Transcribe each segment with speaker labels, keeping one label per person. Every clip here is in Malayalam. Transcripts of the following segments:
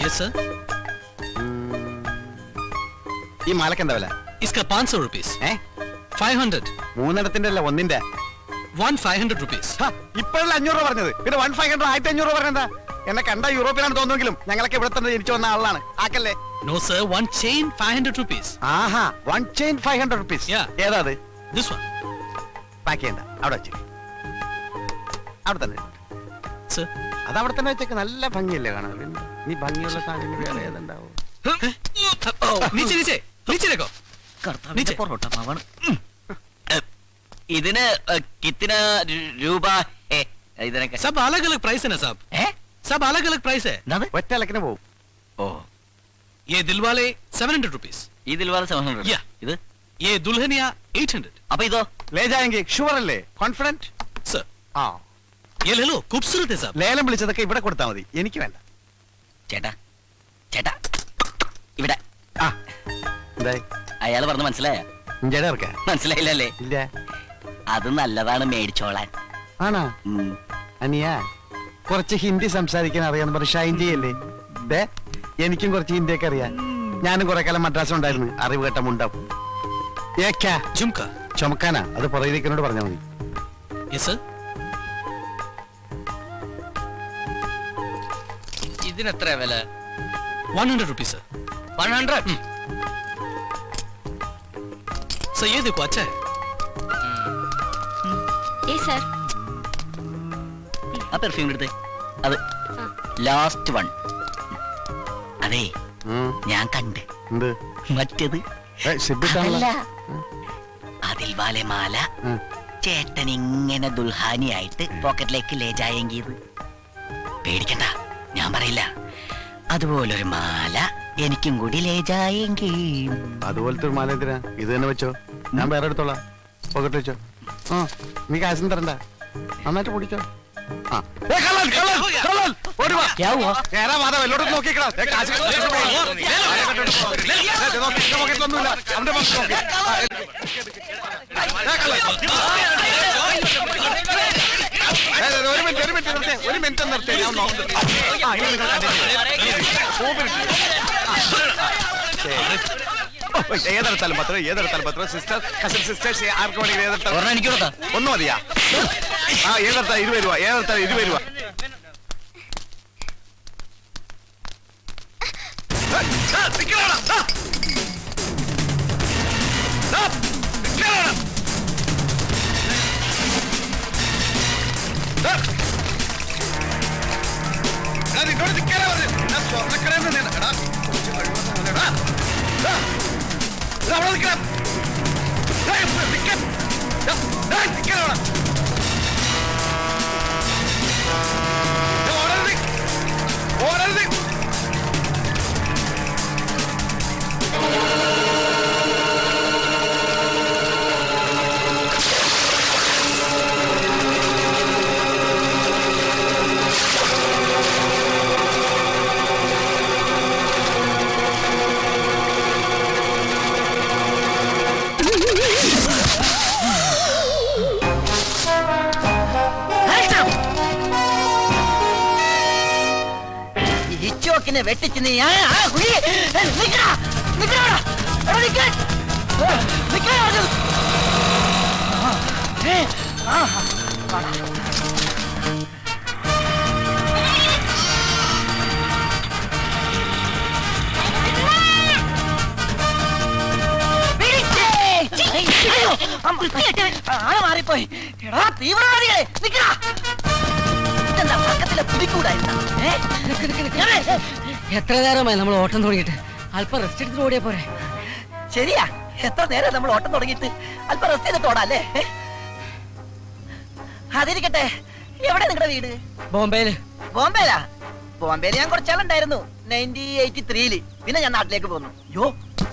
Speaker 1: Yes sir.
Speaker 2: ഈ മാലക്ക് എന്താ വില?
Speaker 1: इसका 500 rupees. 500.
Speaker 2: മൂന്നെണ്ണത്തിന്റെ അല്ല ഒന്നിന്റെ.
Speaker 1: 1,500 rupees.
Speaker 2: ഇപ്പോഴല്ല 500 രൂപ പറഞ്ഞത്. പിന്നെ 1,500 1500 രൂപ പറഞ്ഞെന്താ? എന്നെ കണ്ട യൂറോപ്പിലാണ് തോന്നുമെങ്കിലും ഞങ്ങളൊക്കെ ഇവിടെ തന്നെ ജനിച്ചു വന്ന ആളാണ്. ആക്കല്ലേ?
Speaker 1: No sir, one chain 500 rupees.
Speaker 2: ആഹാ, one chain 500 rupees. ഏതാ അത്?
Speaker 1: This one.
Speaker 2: പാക്ക് ചെയ്യണ്ട, അവിടെ വെച്ച്. അവിടെ തന്നെ.
Speaker 1: Sir.
Speaker 2: അത് അവിടെ തന്നെ വെച്ചേക്ക്. നല്ല ഭംഗിയല്ലേ കാണാൻ? നീ ഭംഗിയുള്ള സാധനം വേറെ ഏതുണ്ടാവും?
Speaker 1: नीचे नीचे नीचे देखो.
Speaker 3: नीचे പൊറോട്ട മാവാണ്. ഇതിന് കിतना രൂപ है ഇതിനൊക്കെ?
Speaker 1: सब अलग अलग प्राइस है ना साहब. सब अलग अलग प्राइस है.
Speaker 2: ഒറ്റ അലക്കിന് പോവും.
Speaker 3: ഓ,
Speaker 1: ये दिलवाले 700 rupees.
Speaker 3: ഈ ദിൽവാല 700.
Speaker 1: Yeah.
Speaker 3: ഇത്
Speaker 1: ये दुल्हनिया 800.
Speaker 3: അപ്പൊ ഇതോ?
Speaker 2: ലേ ജായെങ്കിൽ ഷുവർ അല്ലേ? കോൺഫിഡന്റ്?
Speaker 1: सर
Speaker 2: ആ,
Speaker 1: ये ले लो, खूबसूरत है साहब.
Speaker 2: ലേലം വിളിച്ചതൊക്കെ ഇവിടെ കൊടുത്താൽ മതി. എനിക്ക് വേണ്ട.
Speaker 3: ചേട്ടാ ചേട്ടാ ഇവിടെ.
Speaker 2: ആ, എന്തായി?
Speaker 3: അയാള് പറഞ്ഞ മനസ്സിലായ?
Speaker 2: ഇഞ്ചടെ ഇറക്ക?
Speaker 3: മനസ്സിലായില്ലല്ലേ?
Speaker 2: ഇല്ല.
Speaker 3: അത് നല്ലതാണ് മേടിച്ചോളാൻ.
Speaker 2: ആണോ? അനിയാ, കുറച്ച് ഹിന്ദി സംസാരിക്കാൻ അറിയാന്ന് പറഞ്ഞ് ഷൈൻ ചെയ്യല്ലേ? എനിക്കും കുറച്ച് ഹിന്ദിയൊക്കെ അറിയാം. ഞാനും കുറെ കാലം മദ്രാസ് ഉണ്ടായിരുന്നു. അറിവ് കേട്ട മുണ്ടാവും.
Speaker 1: झुमका.
Speaker 2: ചുമക്കാനാ? അത് പുറകിലേക്കനോട് പറഞ്ഞാൽ മതി.
Speaker 1: Yes sir.
Speaker 3: ഇതിനെത്ര വില?
Speaker 1: 100 rupees sir.
Speaker 3: 100.
Speaker 1: सर ये देखो, अच्छा है.
Speaker 4: Yes sir.
Speaker 3: ആ പെർഫ്യൂം എടുത്തേ. അത് ലാസ്റ്റ് വൺ. അതെ, ഞാൻ കണ്ട്.
Speaker 2: എന്ത്?
Speaker 3: മറ്റേത് അതല്ല. അതിൽ വാലെ മാല ചേട്ടൻ ഇങ്ങനെ ദുൽഹാനിയായിട്ട് പോക്കറ്റിലേക്ക് ലേജായെങ്കിയത് പേടിക്കണ്ട, ഞാൻ പറയില്ല. അതുപോലൊരു മാല എനിക്കും കൂടി ലേജായെങ്കിൽ.
Speaker 2: അതുപോലത്തെ ഒരു മാല എന്തിനാ? ഇത് തന്നെ വെച്ചോ, ഞാൻ വേറെ എടുത്തോളാം. പോക്കറ്റ് വെച്ചോ. ആ, നീ കാശും തരണ്ട, നന്നായിട്ട് പൊടിച്ചോ. ഒരു മിനിറ്റ് നിർത്തി. ഏതെടുത്താലും പത്രം, ഏതെടുത്താലും പത്രം. സിസ്റ്റർ, കസിൻ സിസ്റ്റേഴ്സ് ആർക്ക് വേണമെങ്കിൽ ഏതെടുത്താലും.
Speaker 3: എനിക്ക് കൊടുത്താ
Speaker 2: ഒന്ന് മതിയാ? ആ, ഏതെടുത്താൽ 20 രൂപ, ഏതെടുത്താൽ 20 രൂപ.
Speaker 3: വെട്ടിച്ച് നീ മാറിപ്പോയി. തീവ്രവാദികളെ നിക്കടാ. ഇതെന്താ പക്കത്തിലെ പുതിക്കൂടായിരുന്ന?
Speaker 5: എത്ര നേരമായി നമ്മൾ ഓട്ടം തുടങ്ങിയിട്ട്? അല്പം റെസ്റ്റ് എടുത്തിട്ട് ഓടിയാ പോരെ?
Speaker 3: ശരിയാ, എത്ര നേരം നമ്മൾ ഓട്ടം തുടങ്ങിയിട്ട്? അല്പം റെസ്റ്റ് ചെയ്തിട്ട് ഓടാല്ലേ? അതിരിക്കട്ടെ, എവിടെ നിങ്ങളുടെ വീട്?
Speaker 5: ബോംബെയില്.
Speaker 3: ബോംബെയിലാ? ബോംബെയിൽ ഞാൻ കുറച്ചാളുണ്ടായിരുന്നു 1983-ല്. പിന്നെ ഞാൻ നാട്ടിലേക്ക് പോന്നു. യോ,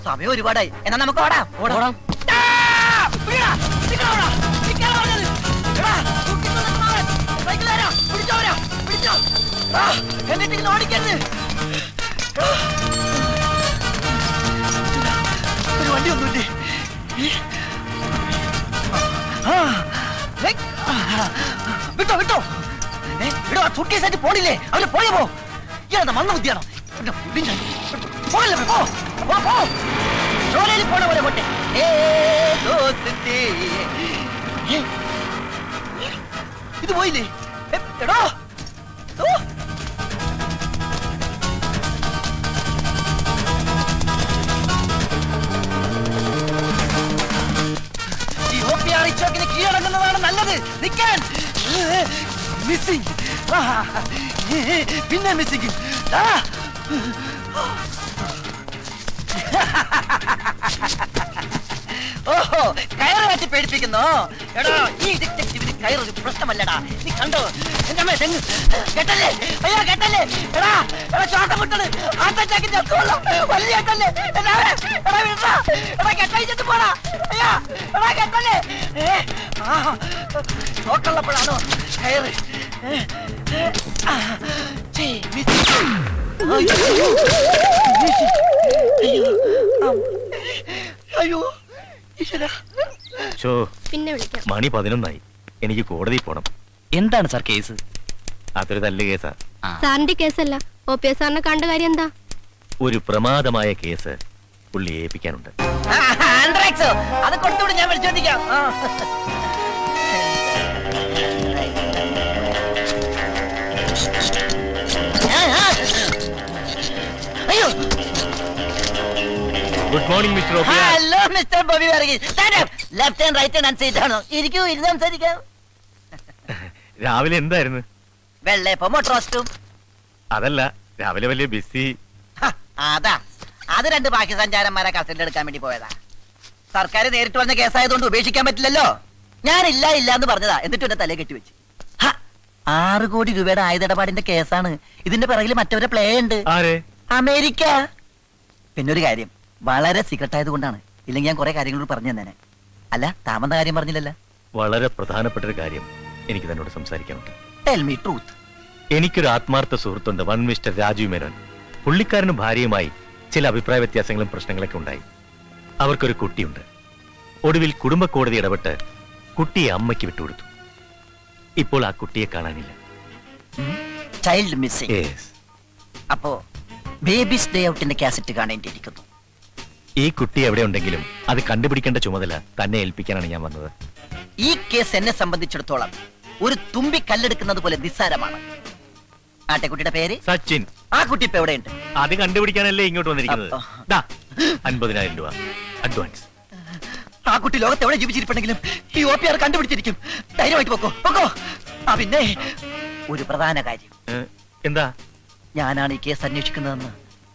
Speaker 3: സമയം ഒരുപാടായി. എന്നാ നമുക്ക് ഓടാം.
Speaker 5: ഓടാം.
Speaker 3: എന്നിട്ട് ഓടിക്കരുത്. ഒരു വണ്ടി ഒന്നുമില്ലേ? വിട്ടോ വിട്ടോ. ഇവിടെ സൂട്ട്കേസായിട്ട് പോണില്ലേ? അവര് പോയപ്പോ ഇയാളെന്താ മണ്ണ ബുദ്ധിയാണോ? ജോലിയിൽ പോണ പോലെ പോട്ടെ. ദോസ്തേ. ഇത് പോയില്ലേ? എടോ ചോക്കിന് കീഴടങ്ങുന്നതാണ് നല്ലത്. നിൽക്കാൻ മിസ്സിംഗ്, പിന്നെ മിസ്സിംഗ്. ഓഹോ, കയറ് കാറ്റി പേടിപ്പിക്കുന്നോ? എടാ, ഈ ഡിറ്റക്റ്റീവിന് കയറൊരു പ്രശ്നമല്ലടാ. നീ കണ്ടോ എന്റെ അമ്മ തെങ്ങ് കെട്ടല്ലേ? അയ്യോ കെട്ടല്ലേ? എടാ എടാ ചോട്ട മുട്ടത് ആത്തച്ചാക്കിന്റെ ഒക്കെയുള്ള വലിയ കെട്ടല്ലേ? എടാ വിടാ, എടാ കെട്ടഴിച്ചിട്ട് പോടാ. അയ്യോ എടാ കെട്ടല്ലേ? ചോട്ടുള്ളപ്പോഴാണോ കയറ്? അയ്യോ ഈശ്വരാ.
Speaker 4: പിന്നെ വിളിക്കാം.
Speaker 6: മണി 11 എനിക്ക് കോടതി പോണം.
Speaker 1: എന്താണ് സാർ കേസ്?
Speaker 6: അതൊരു തല്ല് കേസാ.
Speaker 4: സാറിന്റെ കേസല്ല, ഒ പി എസ് സാറിനെ കണ്ട കാര്യം എന്താ?
Speaker 6: ഒരു പ്രമാദമായ കേസ് പുള്ളി ഏൽപ്പിക്കാനുണ്ട്.
Speaker 3: ആൻഡ്രാക്സോ അത് കൊടുത്തുവിടെ, ഞാൻ വിളിച്ചോണ്ടിരിക്കാം. അയ്യോ
Speaker 6: good morning mister
Speaker 3: hello mister Bobby Varghese. Left and right hand seat ആണോ? ഇരിക്കൂ, ഇരുന്ന് സംസാരിക്കാം.
Speaker 6: രാവിലെ എന്തായിരുന്നു?
Speaker 3: വെള്ളയപ്പം റോസ്റ്റും.
Speaker 6: അതല്ല, രാവിലെ വലിയ ബിസി.
Speaker 3: അതാ, അത് 2 പാകിസ്ഥാൻകാരന്മാരെ കസ്റ്റഡിയിൽ എടുക്കാൻ വേണ്ടി പോയതാ. സർക്കാർ നേരിട്ട് വന്ന കേസായതുകൊണ്ട് ഉപേക്ഷിക്കാൻ പറ്റില്ലല്ലോ. ഞാനില്ല ഇല്ല എന്ന് പറഞ്ഞതാ, എന്നിട്ട് എന്നെ തലയെ കെട്ടിവെച്ച്. 6 കോടി രൂപയുടെ ആയുധടപാടിന്റെ കേസാണ്. ഇതിന്റെ പിറകിൽ മറ്റവരെ പ്ലേ ഉണ്ട്.
Speaker 6: ആരെ?
Speaker 3: അമേരിക്ക. പിന്നൊരു കാര്യം, വളരെ സീക്രട്ട് ആയതുകൊണ്ടാണ്, ഇല്ലെങ്കിൽ ഞാൻ കുറെ കാര്യങ്ങൾ പറഞ്ഞു തന്നെ. അല്ല, താമന്ന കാര്യം പറഞ്ഞില്ലല്ലോ.
Speaker 6: വളരെ പ്രധാനപ്പെട്ട ഒരു കാര്യം എനിക്ക് തന്നോട് സംസാരിക്കാനുണ്ട്.
Speaker 3: Tell me truth.
Speaker 6: എനിക്കൊരു ആത്മാർത്ഥ സുഹൃത്തുണ്ട്, വൺ മിസ്റ്റർ രാജീവ് മേനോൻ. പുള്ളിക്കാരനും ഭാര്യയുമായി ചില അഭിപ്രായ വ്യത്യാസങ്ങളും പ്രശ്നങ്ങളൊക്കെ ഉണ്ടായി. അവർക്കൊരു കുട്ടിയുണ്ട്. ഒടുവിൽ കുടുംബ കോടതി ഇടപെട്ട് കുട്ടിയെ അമ്മയ്ക്ക് വിട്ടുകൊടുത്തു. ഇപ്പോൾ ആ കുട്ടിയെ കാണാനില്ല.
Speaker 3: Child missing.
Speaker 6: Yes.
Speaker 3: അപ്പോ ബേബീസ് ഡേ ഔട്ടിന്റെ കാസറ്റ് കാണേണ്ടിയിരിക്കുന്നു.
Speaker 6: ഈ കുട്ടി എവിടെ ഉണ്ടെങ്കിലും അത് കണ്ടുപിടിക്കേണ്ട ചുമതല തന്നെ ഏൽപ്പിക്കാനാണ് ഞാൻ വന്നത്.
Speaker 3: ഈ കേസ് എന്നെ സംബന്ധിച്ചിടത്തോളം ഒരു തുമ്പി കല്ലെടുക്കുന്നത് പോലെ നിസ്സാരമാണ്. ആട്ടെക്കുട്ടിയുടെ പേര്
Speaker 6: സച്ചിൻ.
Speaker 3: ആ കുട്ടി ഇപ്പൊ എവിടെയുണ്ട്?
Speaker 6: അത് കണ്ടുപിടിക്കാനല്ലേ ഇങ്ങോട്ട് വന്നിരിക്കുന്നത്. ദാ, 50,000 രൂപ അഡ്വാൻസ്.
Speaker 3: ആ കുട്ടി ലോകത്ത് എവിടെ ജീവിച്ചിരിപ്പുണ്ടെങ്കിലും ഈ OPR കണ്ടുപിടിച്ചിരിക്കും. ധൈര്യമായിട്ട് പൊക്കോ പൊക്കോ. ആ പിന്നെ ഒരു പ്രധാന കാര്യം,
Speaker 6: എന്താ?
Speaker 3: ഞാനാണ് ഈ കേസ് അന്വേഷിക്കുന്നതെന്ന്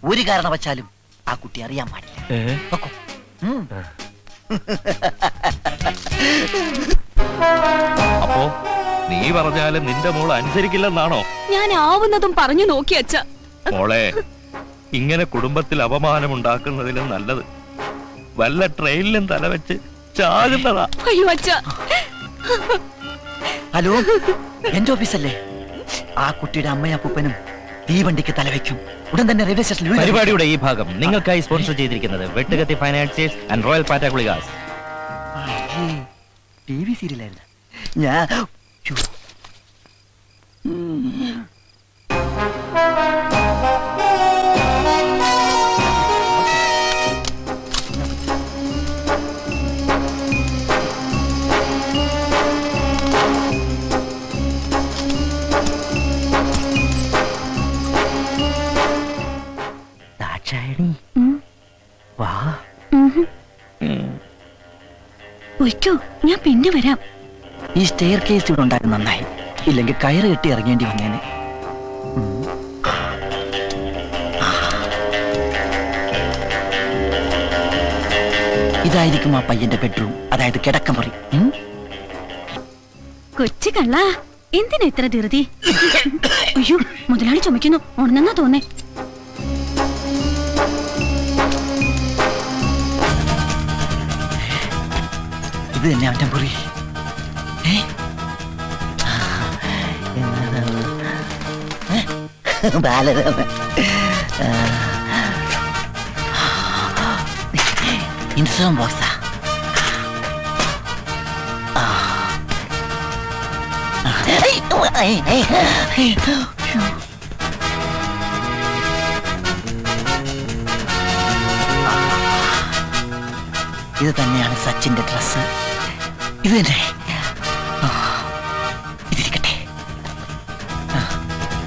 Speaker 3: ഒരു കാരണവശാലും ആ കുട്ടി അറിയാൻ പാടില്ല. പൊക്കോ.
Speaker 6: അപ്പോ നീ പറഞ്ഞാലും നിന്റെ മോൾ അനുസരിക്കില്ലെന്നാണോ?
Speaker 4: ഞാൻ ആവുന്നതും പറഞ്ഞു നോക്കി അച്ഛ.
Speaker 6: മോളെ, ഇങ്ങനെ കുടുംബത്തിൽ അപമാനം ഉണ്ടാക്കുന്നതിലും നല്ലത് വല്ല ട്രെയിനിലും തലവെച്ച് ചാകുന്നതാ.
Speaker 4: അയ്യോ അച്ഛ.
Speaker 3: ഹലോ, എന്റെ ഓഫീസല്ലേ? ആ കുട്ടിയുടെ അമ്മയും അപ്പൂപ്പനും തീവണ്ടിക്ക് തലവെക്കും. ഉടൻ തന്നെ റെയിൽവേ സ്റ്റേഷനിൽ.
Speaker 6: പരിപാടിയുടെ ഈ ഭാഗം നിങ്ങൾക്കായി സ്പോൺസർ ചെയ്തിരിക്കുന്നത് വെട്ടുകത്തി ഫൈനാൻസിയേഴ്സ് ആൻഡ് റോയൽ പാറ്റ ഗുളികാസ്.
Speaker 3: TV സീരിയലായിരുന്നു ഞാൻ. ദാക്ഷായണി വാ.
Speaker 4: ഒയ്ക്കോ, ഞാൻ പിന്നെ വരാം.
Speaker 3: ഈ സ്റ്റെയർ കേസ് ഇവിടെ ഉണ്ടാകും നന്നായി, ഇല്ലെങ്കിൽ കയറ് കെട്ടി ഇറങ്ങേണ്ടി വന്നേനെ. ഇതായിരിക്കും ആ പയ്യന്റെ ബെഡ്റൂം, അതായത് കിടക്കമുറി.
Speaker 4: കൊച്ചു കള്ള, എന്തിനാ ഇത്ര ധൃതി? അയ്യോ, മുതലാളി ചുമക്കുന്നു, ഉണന്നെന്നാ തോന്നേ.
Speaker 3: ഇത് തന്നെ അവന്റെ മുറി. ഇൻസുറൻസ് ബോക്സാ. ഇത് തന്നെയാണ് സച്ചിന്റെ ഡ്രസ്. ഇത് തന്നെ. ആ, ഇതിരിക്കട്ടെ. ആ,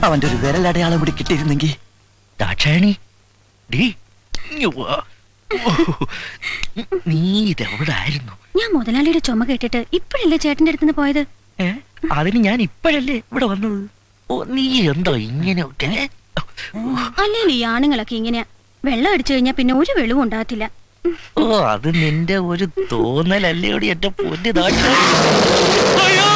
Speaker 3: അവന്റെ ഒരു വിരലടയാളം കൂടി കിട്ടിയിരുന്നെങ്കിൽ.
Speaker 7: ദാക്ഷായണി ഡീ ഇങ്ങ് വാ. ഓ, നീ ഇതെവിടായിരുന്നു?
Speaker 4: ഞാൻ മുതലാളിയുടെ ചുമ കേട്ടിട്ട് ഇപ്പോഴല്ലേ ചേട്ടന്റെ അടുത്തുനിന്ന് പോയത്.
Speaker 7: അതിന് ഞാൻ ഇപ്പോഴല്ലേ ഇവിടെ വന്നത്. ഓ, നീ എന്താ ഇങ്ങനെയൊക്കെ?
Speaker 4: അല്ലെങ്കിൽ ഈ ആണുങ്ങളൊക്കെ ഇങ്ങനെയാ. വെള്ളം അടിച്ചു കഴിഞ്ഞാൽ പിന്നെ ഒരു വെളിവും ഉണ്ടാകത്തില്ല.
Speaker 7: ഓ, അത് നിന്റെ ഒരു തോന്നലല്ലേയോടി എന്റെ പൊന്നു ദാക്ഷായണി. അയ്യോ!